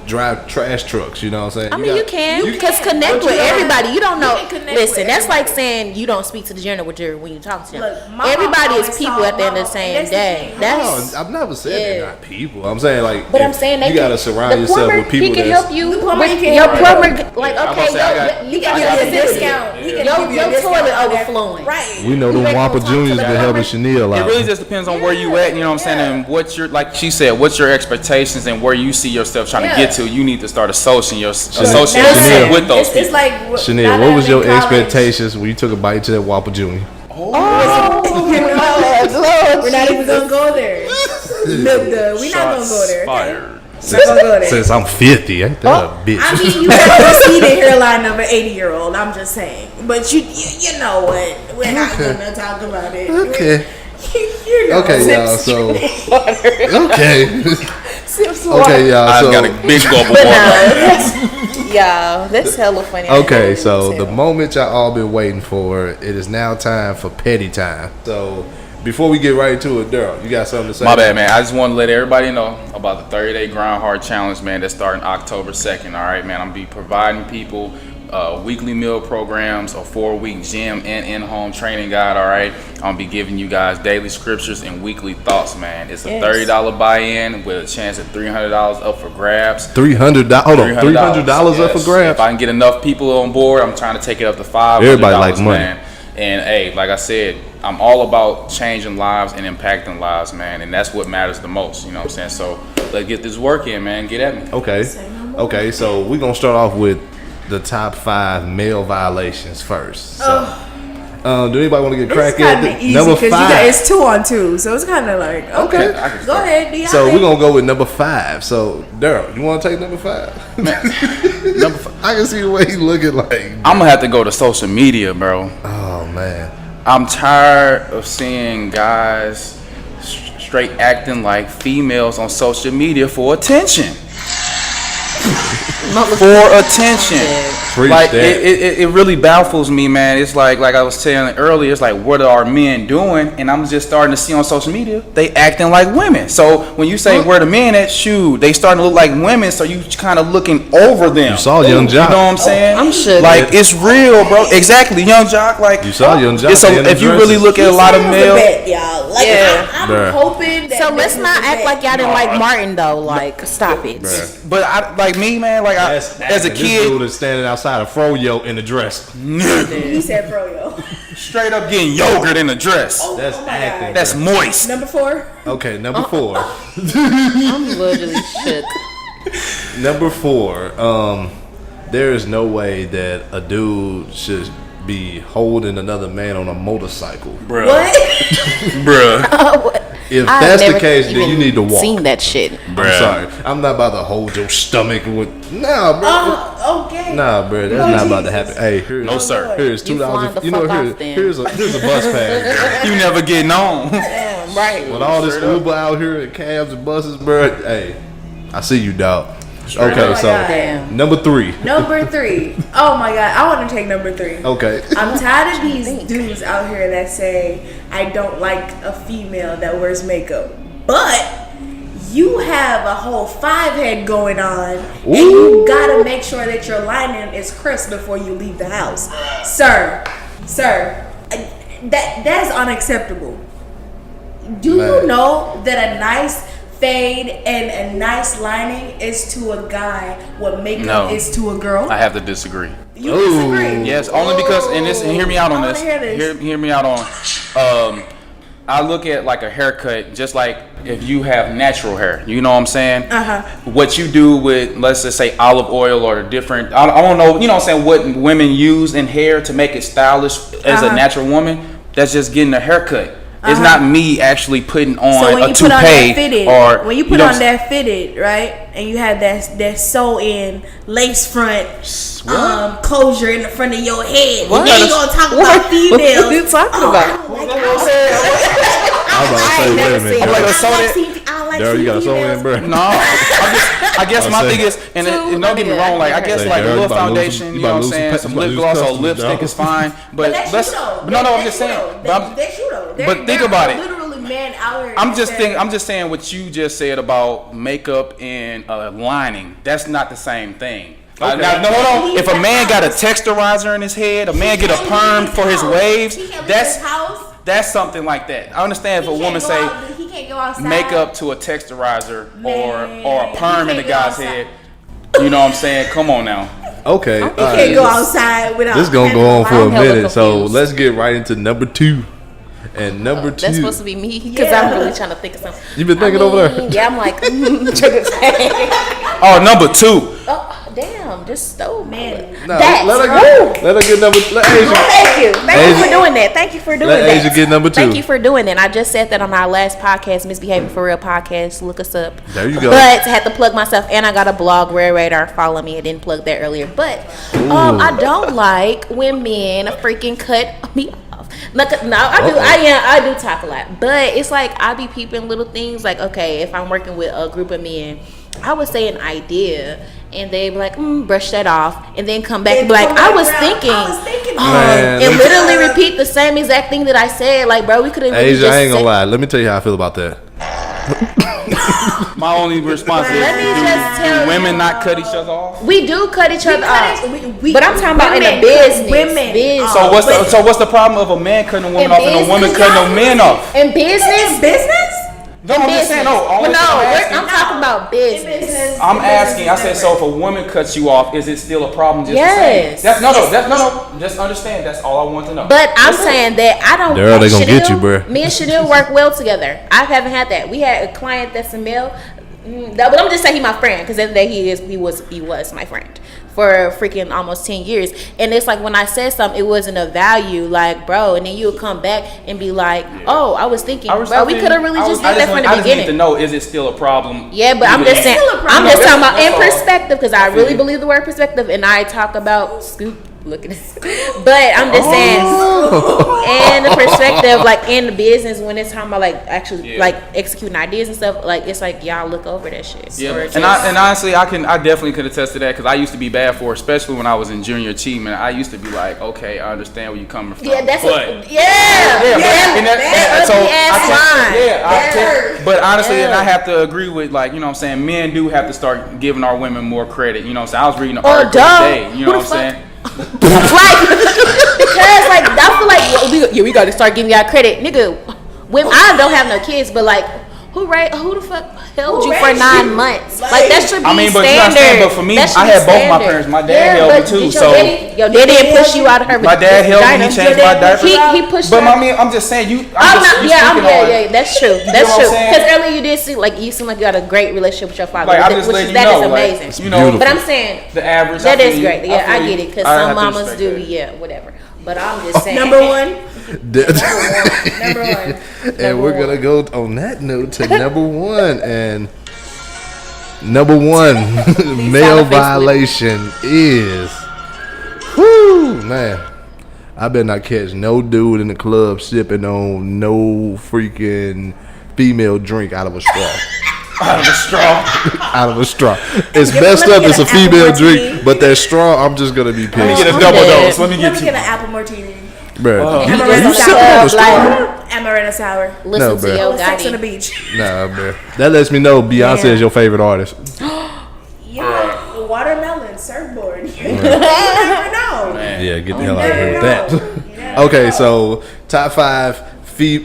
drive trash trucks, you know what I'm saying? I mean, you can, because connect But with you don't- everybody. You don't know. you can connect Listen, with that's like everybody. saying you don't speak to the janitor when you talk to them. Look, my mom Everybody is always people told at the end of the my same mom, that's the day. thing. That's. No, I've never said Yeah. they're not people. I'm saying, like, But if I'm saying they you gotta can, surround the yourself plumber, with people he can that's help you. The plumber, with he can your help plumber, you. like, Yeah, I'm okay, gonna say, I got- He can I give got you a people. discount. He can Your- give you a your discount toilet on that. overflowing. Right. we know You them ain't Whopper gonna talk to Juniors the been helping plumber. Chanel It out. really just depends on where you at, you know what I'm saying, and what your, like she said, what's your expectations and where you see yourself trying to get to. You need to start associating Chanel. with those It's people. like Chanel, what was your expectations when you took a bite to that Whopper Junior? We're not even gonna go there. We're not gonna go there. Okay? Fired. We're not gonna go there. Since I'm 50, ain't that a bitch? I mean, you have a receding hairline of an 80-year-old. I'm just saying, but you know what? We're not gonna talk about it. Okay. You know, Okay, y'all. So okay. Sips Okay, y'all. I've So got a big gulp of But water. no, y'all, that's hella funny. okay, so the moment y'all all been waiting for, it is now time for petty time. So before we get right into it, Darrell, you got something to say? My bad, man. I just want to let everybody know about the 30-day grind hard challenge, man. That's starting October 2nd. All right, man. I'm gonna be providing people weekly meal programs, a 4-week gym and in-home training guide. All right, I'm gonna be giving you guys daily scriptures and weekly thoughts, man. It's a $30 buy-in with a chance at $300 up for grabs. $300. Hold on, $300 up for Yes. grabs. If I can get enough people on board, I'm trying to take it up to $500. Everybody like money. man. And hey, like I said, I'm all about changing lives and impacting lives, man. And that's what matters the most. You know what I'm saying? So let's get this work in, man. Get at me. Okay, so we're gonna start off with the top 5 male violations first. So, do anybody want to get It's crack kind at of it? easy Number because 5. it's 2-on-2, so it's kind of like okay. I can Go start. ahead. Do y'all So we're think? gonna go with number 5. So Darrell, you want to take number 5? Number 5. I can see the way he looking like. I'm gonna have to go to social media, bro. Oh man. I'm tired of seeing guys straight acting like females on social media for attention. For attention. Preach Like that. it really baffles me, man. It's like I was telling earlier, it's like what are men doing? And I'm just starting to see on social media they acting like women. So when you say where the men at, shoot, they starting to look like women. So you kind of looking over them. You saw Young Jock. You know what I'm saying? I'm shook. Like it's real, bro. Exactly, Young Jock. Like You saw Young Jock. So if you really look at a lot of He male. said it was a bet, y'all. Like Yeah. I'm Bruh. hoping that. So this let's was not a act bet. like y'all didn't like Martin though. Like, stop it. But I, like me, man, like I, as a This dude kid, is standing outside of Froyo in a dress. He said froyo. straight up getting yogurt in a dress. That's Oh my acting. God. That's moist. Number 4. Okay, number 4. I'm literally shook. Number 4. There is no way that a dude should be holding another man on a motorcycle. Bruh. What? Bruh. If I've that's the never case, then you even need to walk. Seen that shit. I'm sorry. I'm not about to hold your stomach with. Nah, bro. Okay. Nah, bro. That's not about to happen. Hey, here's, No, sir. Here's You flying $2. the You know, fuck off then. here's a bus pass. You never getting on. Damn, right. With all this Uber out here and cabs and buses, bro. Hey, I see you, dog. Okay, my so God. Damn. number 3. Number 3. Oh my God, I want to take number 3. Okay. I'm tired of these dudes out here that say I don't like a female that wears makeup, but you have a whole 5 head going on, and you gotta make sure that your lining is crisp before you leave the house, sir. That is unacceptable. Do Man. you know that a nice fade and a nice lining is to a guy what makeup No. is to a girl? I have to disagree. You disagree? Yes, only because, and hear me out on I this. wanna hear this. Hear me out on. I look at like a haircut, just like if you have natural hair. You know what I'm saying? What you do with, let's just say, olive oil or the different. I don't know. You know what I'm saying? What women use in hair to make it stylish as a natural woman. That's just getting a haircut. It's not me actually putting on So when a you put on that toupee fitted, or when you put on that fitted, right, and you have that sew in lace front closure in the front of your head, What? and then you gonna talk about females. What are you talking about? I was about to say, wait a minute. I'm like, Daryl. so that- Daryl, you got a sew in, bro? No, I guess my thing is, and don't get me wrong, like I guess Like, like a Daryl, little you about to lose- foundation, you you about know to what I'm lose saying, some some pe- lip you gloss about to or lose lipstick customers, is fine, but That's let's. you though. But no, I'm That's just you saying. though. But That's you though. but think about it. Literally, men out here. I'm just saying what you just said about makeup and lining. That's not the same thing. Now, no, hold on. If a man got a texturizer in his head, a man get a perm for his waves, that's something like that. I understand if a woman say he can't go outside. makeup to a texturizer Man, or a perm he in the can't go guy's outside. head. You know what I'm saying? Come on now. Okay. He can't go outside without. This is gonna go on for a I'm hella minute, so confused. let's get right into number 2. And number 2, That's supposed to be me because I'm really trying to think of something. you been thinking over there? Yeah, I'm like, trying to say. Oh, number 2. Oh, damn, just stole man. No, That's let her get number. Let Asia. Thank you Asia- for doing that. Thank you for doing Let that. Asia get number 2. Thank you for doing that. I just said that on our last podcast, Misbehaving for Real podcast. Look us up. There you go. But I had to plug myself, and I got a blog, Rare Radar. Follow me. I didn't plug that earlier, but I don't like when men freaking cut me off. Like, no, I do talk a lot, but it's like I be peeping little things. Like, okay, if I'm working with a group of men, I would say an idea, and they be like, brush that off, and then come back and be like, I was thinking, Man, and literally repeat the same exact thing that I said. Like, bro, we could have really Asia, just I ain't gonna said- lie. Let me tell you how I feel about that. My only response is, Let me just tell do women you. not cut each other off? We do cut each other off, We- but I'm talking about in women a business. cut women business. off. So what's the problem of a man cutting a woman off and a woman cutting a man off? In business, business. No, I'm just saying, no. Well, Only no, I'm I'm talking about business. I'm asking. I said, so if a woman cuts you off, is it still a problem? Just Yes. the same? No. Just understand. That's all I want to know. But I'm saying that I don't. Daryl, they gonna Chanel- get you, bruh. Me and Chanel work well together. I haven't had that. We had a client that's a male. But I'm just saying he my friend because the other day he was my friend for freaking almost 10 years. And it's like when I said something, it wasn't of value, like, bro. And then you'll come back and be like, oh, I was thinking, bro, we could have really just did that from the I just need to beginning. know, is it still a problem? Yeah, but I'm just saying, still a problem. I'm just talking about That's in all. perspective because I really believe the word perspective, and I talk about scoop. Look at this, but I'm just saying, in the perspective, like in the business, when it's talking about like actually like executing ideas and stuff, like it's like y'all look over that shit. Yeah, Or and just- honestly, I definitely could attest to that because I used to be bad for it, especially when I was in junior team, and I used to be like, okay, I understand where you're coming from. yeah, that's but, and that ugly ass line. But honestly, and I have to agree with, like, you know what I'm saying, men do have to start giving our women more credit. You know what I'm saying? I was reading an article today. You know what I'm saying? Like, because like I feel like we got to start giving y'all credit, nigga. Women, I don't have no kids, but like, who the fuck held you for 9 months? Like that should be I mean, but you standard. understand, but for me, That should I be had both my standard. parents. My dad held me but too, did so your daddy didn't push you out of her. my dad held me. He vagina. changed my diaper. He pushed. But her. I mean, I'm just saying you. That's true. That's what I'm true. saying? Because earlier you did seem like you got a great relationship with your father, Like, I'm just which letting is you know, amazing. like, you know, But I'm saying the average. that I feel is you. great. Yeah, I feel get you. it. Because I some have to mamas respect do. that. Yeah, whatever. But I'm just saying. Number one. And we're gonna go on that note to number 1, and number 1 male violation is, whoo man, I better not catch no dude in the club sipping on no freaking female drink out of a straw. Out of a straw. Out of a straw. It's Let messed me up. get It's a an apple female martini. drink, but that straw, I'm just gonna be Let me pissed. get a I'm double dead. dose. Let me Let get me you. get an apple martini. Bruh, Amaretto you sipping on the straw? Amaretto sour. Listen No, to bruh. Yo Oh, Sex on the Gotti. beach. Nah, bruh. That lets me know Beyonce is your favorite artist. Yeah, watermelon surfboard. You never know. Yeah, get the hell out of here with that. Okay, so top 5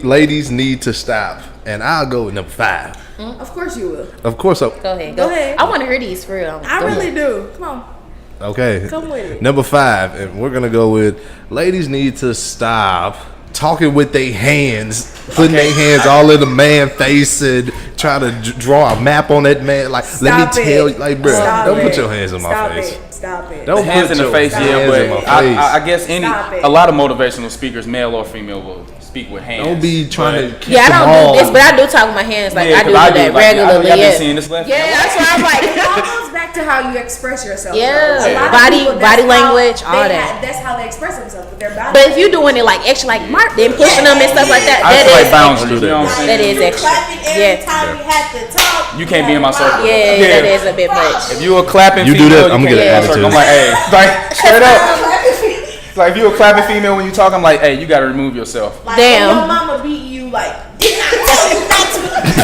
ladies need to stop and I'll go with number 5. Of course you will. Of course. Go ahead. Go ahead. I want to hear these for real. I really do. Come on. Okay. Come with it. Number 5, and we're gonna go with ladies need to stop talking with their hands, putting their hands all in the man face and trying to draw a map on that man. Like, let me tell you, like, bro, don't put your hands in my face. Stop it. Don't Hands put in the your face, hands yeah, in my but face. I guess Stop it. a lot of motivational speakers, male or female, will speak with hands. Don't be trying to. Yeah, I catch them don't all. do this, but I do talk with my hands. Like, Yeah, I do 'cause that like, regularly. Y'all Yeah. been seeing this left. Yeah, that's why I'm like, It all goes back to how you express yourself. Yeah. A lot of Body- people, that's body how language, all they that. that's how they express themselves with their body. but if you're doing it like extra, like Mark, then pushing them and stuff like that, I that feel is like boundaries. extra. You know what I'm saying? That is you extra. clapping every Yeah. time you have to talk. You can't be in my circle. Yeah, Yeah. that is a bit much. If you a clapping You do female, that, I'm you gonna can't get be in an my circle. I'm attitude. like, hey, like straight up. Like if you a clapping female when you talk, I'm like, hey, you gotta remove yourself. Like, Damn. When your mama beat you, like, did I tell you not to?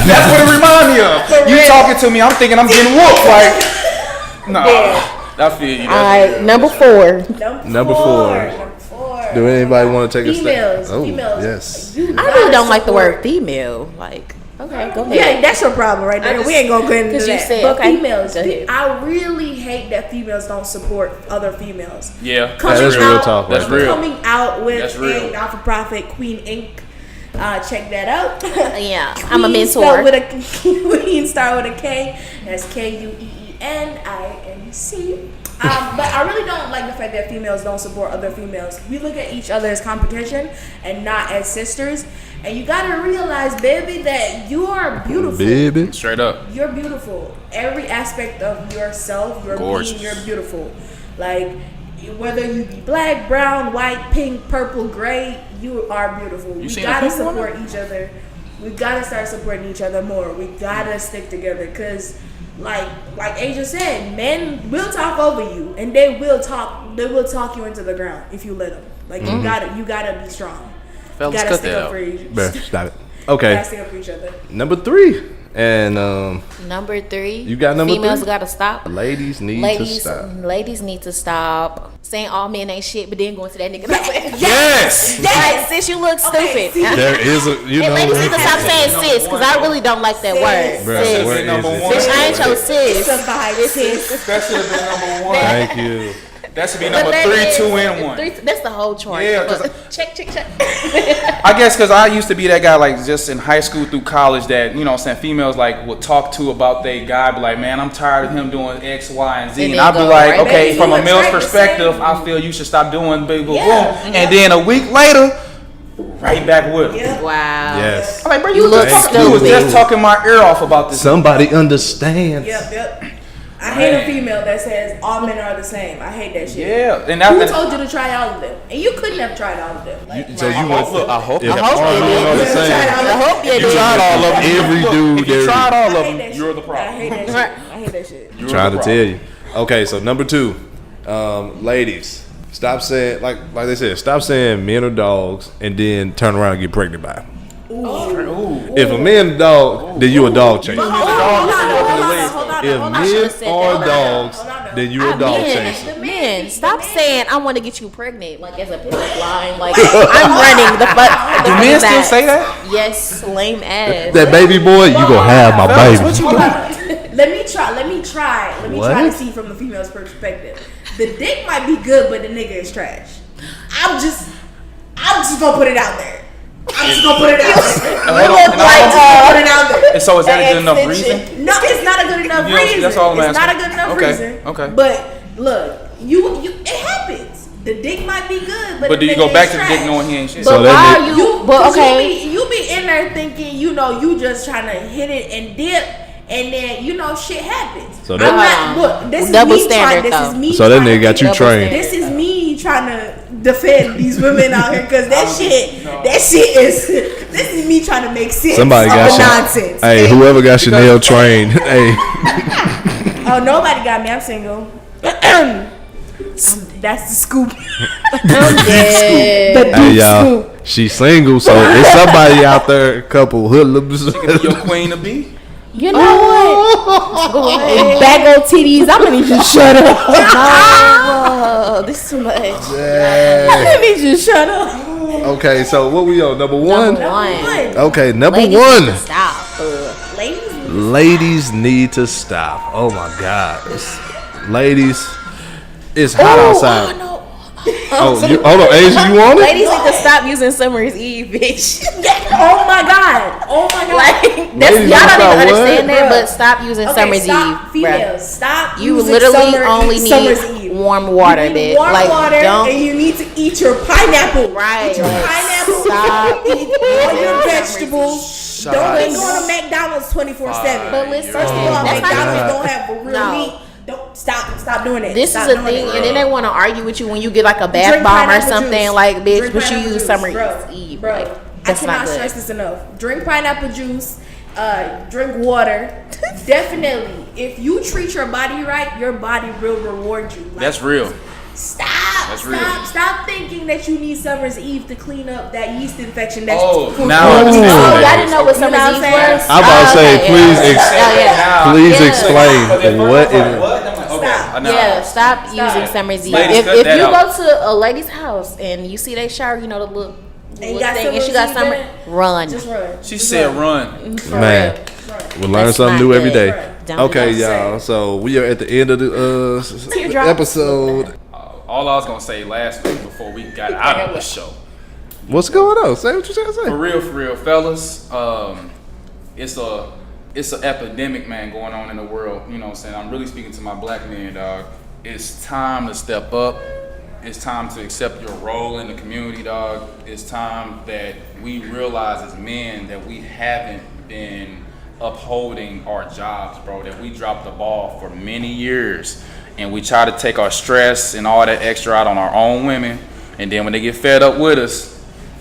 That's what it remind me of. You talking to me, I'm thinking I'm getting whooped. Like, no, I feel you. All right, number 4. Number 4. Number 4. Do anybody want to take a step? Females. Oh, Females. yes. You I really gotta don't like the support- word female. Like, okay, go Yeah, ahead. that's your problem right there. We ain't gonna get into 'cause you that. said- but okay. females, Go ahead. I really hate that females don't support other females. Yeah, Coming that's real out, talk right That's there. real. Coming out with That's real. a not-for-profit Queen Inc. Check that out. Yeah, I'm a Queen mentor. spelled with a Queen start with a K. That's KUEENINC. But I really don't like the fact that females don't support other females. We look at each other as competition and not as sisters. And you gotta realize, baby, that you are beautiful. Baby. Straight up. You're beautiful. Every aspect of yourself, your Gorgeous. being, you're beautiful. Like, whether you be black, brown, white, pink, purple, gray, you are beautiful. We seen a gotta pink one? support each other. We gotta start supporting each other more. We gotta stick together, because like Asia said, men will talk over you, and they will talk you into the ground if you let them. Like, you gotta be strong. Fellas, You gotta cut stick that up out. for each Bruh, stop it. You Okay. gotta stick up for each other. Number 3. And Number 3. You got number Females 3? gotta stop. ladies need to stop. Ladies need to stop saying all men ain't shit, but then going to that nigga. Yes. Like, sis, you look stupid. see, There is a, you And know. ladies need to stop saying sis, because I really don't like that word. Bruh, Sis. where is number it? one. Bitch, I ain't your sis. Survive, sis. That should have been number 1. Thank you. That should be But number that 3, is- 2, and 1. That's the whole chart. Yeah, 'cause But check. I guess because I used to be that guy, like just in high school through college, that, you know what I'm saying, females like would talk to about their guy, be like, man, I'm tired of him doing X, Y, and Z. And And then I'd be go like, right okay, back from to a it, male's right, the perspective, same. I feel you should stop doing big boom. Yeah. And then a week later, right back with him. Yeah. Wow. Yes. I'm like, bro, You you, look was stupid. just talking my ear off about this. Somebody understands. Yep. I hate Man. a female that says all men are the same. I hate that shit. Yeah, and Who that, told you to try all of them? And you couldn't have tried all of them. Like, So you want? look, I hope if you hope all you men did. are the Tried same. all of I them. hope you you did. tried all of them. Every Look, dude if you there tried all I of hate them, that you're shit. the I problem. hate that Right. shit. I hate that shit. You're Trying the to tell you. Okay, so number 2, ladies, stop saying like they said, stop saying men are dogs and then turn around and get pregnant by them. Ooh. If a man a dog, then you a dog chaser. Hold on. If men said are that. dogs, then you a dog chaser. Men, stop saying I want to get you pregnant like as a pickup line. Like I'm running the fuck. Do men still say that? Yes, lame ass. That baby boy, you gonna have my Fellas, baby. what you doing? Let me try to What? see from the female's perspective. The dick might be good, but the nigga is trash. I'm just gonna put it out there. I'm just gonna put it out there. Put it out there. And so is that a good enough Extension. reason? No, it's not a good enough You know, reason. that's all I'm It's not a asking. good enough Okay, reason. okay. But look, you it happens. The dick might be good, but But the do you nigga go back is to the trash. dick knowing he ain't shit? But So that why nigga- are you? But 'cause okay. you be in there thinking, you just trying to hit it and dip, and then shit happens. So that- I'm not. Look, this is Double me standard, trying. This is though. me. So that trying to nigga got be you double trained. This is me trying to defend these women out here, because that shit is. This is me trying to make sense Somebody of got the Chanel. nonsense. Hey, whoever got Chanel trained. Hey, Oh, nobody got me. I'm single. That's the scoop. I'm dead. The hey, deep y'all. scoop. She's single, so there's somebody out there, a couple hoodlums. Your queen to be? You know what? Bag of titties. I'm gonna need you to shut up. Oh, this is too much. I need you to shut up. Okay, so what we on? Number one? Number one. Okay, number Ladies one. need to stop. Ladies need to stop. Oh my God. Ladies, it's hot outside. Oh, no. Hold on, Asia, you want it? Ladies need to stop using Summer's Eve, bitch. Oh my God. Like, Ladies y'all need to don't stop even what? understand that, Bruh. but stop using Summer's stop, Eve, females. bruh. Stop. You using literally summer, only Summer's need Eve. warm water, You need bitch. warm Like, water, don't. and you need to eat your pineapple. Right. Eat your pineapple. Stop. Eat all your vegetables. Shut Don't be up. going to McDonald's 24/7. But listen, First of all, that's not McDonald's even- don't have real No. meat. Don't stop doing it. This Stop is a doing thing, it. and then they want to argue with you when you get like a bath Drink bomb or pineapple something. juice. Like, bitch, Drink but you pineapple use juice, Summer's bro. Eve. Bro, Like, I that's not cannot good. stress this enough. Drink pineapple juice. Drink water. Definitely, if you treat your body right, your body will reward you. Like, That's real. Stop. That's real. Stop thinking that you need Summer's Eve to clean up that yeast infection. That's Oh, for- now I Oh, understand y'all what that didn't is. know what You know Summer's what I'm Eve saying? was? I'm about to say, Okay, please, yeah. please Yeah. explain what it is. Stop. Yeah, stop using Summer's Eve. Ladies, cut If that you out. go to a lady's house and you see they shower, you know, the little you got thing, and she Summer's got Eve Summer, in it? run. Just run. She Just said run. run. For Man, real. we learn That's something not new every good. day. Don't Okay, do y'all. So we are at the end of the Teardrop. episode. All I was gonna say last week before we got out of the show. What's going on? Say what you trying to For say. real, fellas. It's an epidemic, man, going on in the world. You know what I'm saying? I'm really speaking to my black men, dog. It's time to step up. It's time to accept your role in the community, dog. It's time that we realize as men that we haven't been upholding our jobs, bro. That we dropped the ball for many years. And we try to take our stress and all that extra out on our own women. And then when they get fed up with us,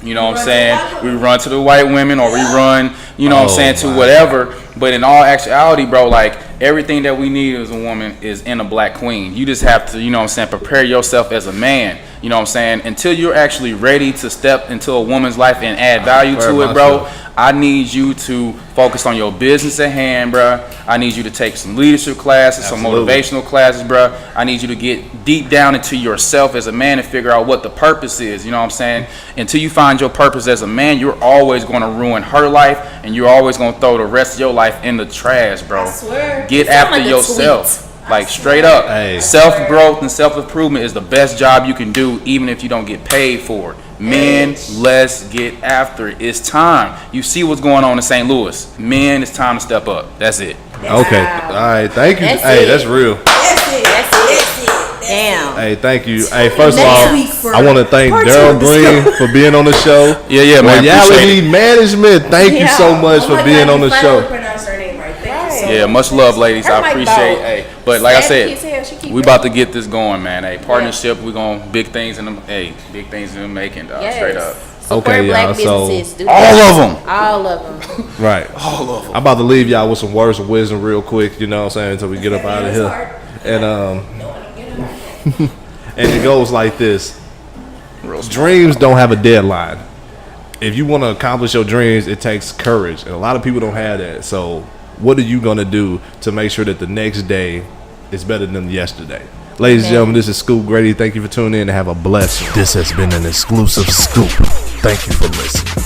you know what I'm saying, we run to the white women, or we run, you know what I'm saying, to whatever. But in all actuality, bro, like, everything that we need as a woman is in a black queen. You just have to, you know what I'm saying, prepare yourself as a man. You know what I'm saying? Until you're actually ready to step into a woman's life and add value to it, bro, I need you to focus on your business at hand, bro. I need you to take some leadership classes, some motivational classes, bro. I need you to get deep down into yourself as a man and figure out what the purpose is. You know what I'm saying? Until you find your purpose as a man, you're always going to ruin her life, and you're always going to throw the rest of your life in the trash, bro. I swear. Get You sound after like a yourself. tweet. Like, straight up. Hey. Self-growth and self-improvement is the best job you can do, even if you don't get paid for it. Men, let's get after it. It's time. You see what's going on in St. Louis. Men, it's time to step up. That's it. Okay. All right. Thank you. That's Hey, it. that's real. That's it. That's it. Damn. Hey, thank you. Hey, first of Next all, week for I want to thank part two Darrell of the Green show. for being on the show. Yeah, man. Appreciate Royality it. Management, thank you so much Oh for my being God, on the you finally show. pronounced her name right. Thank you so Yeah, much love, ladies. Her I mic appreciate bald. it. Hey, but like I Sad kid, said, she keep we about to get this going, man. Hey, partnership, we going to big things in the big things in the making, dog. Yes. Straight up. Support Okay, black y'all, so businesses. Do All that. of them. All of them. Right. I'm about to leave y'all with some words of wisdom real quick, you know what I'm saying, until we get up out of here. And and it goes like this. Dreams don't have a deadline. If you want to accomplish your dreams, it takes courage. And a lot of people don't have that. So what are you going to do to make sure that the next day is better than yesterday? Ladies and gentlemen, this is Scoop Grady. Thank you for tuning in and have a blessed one. This has been an exclusive scoop. Thank you for listening.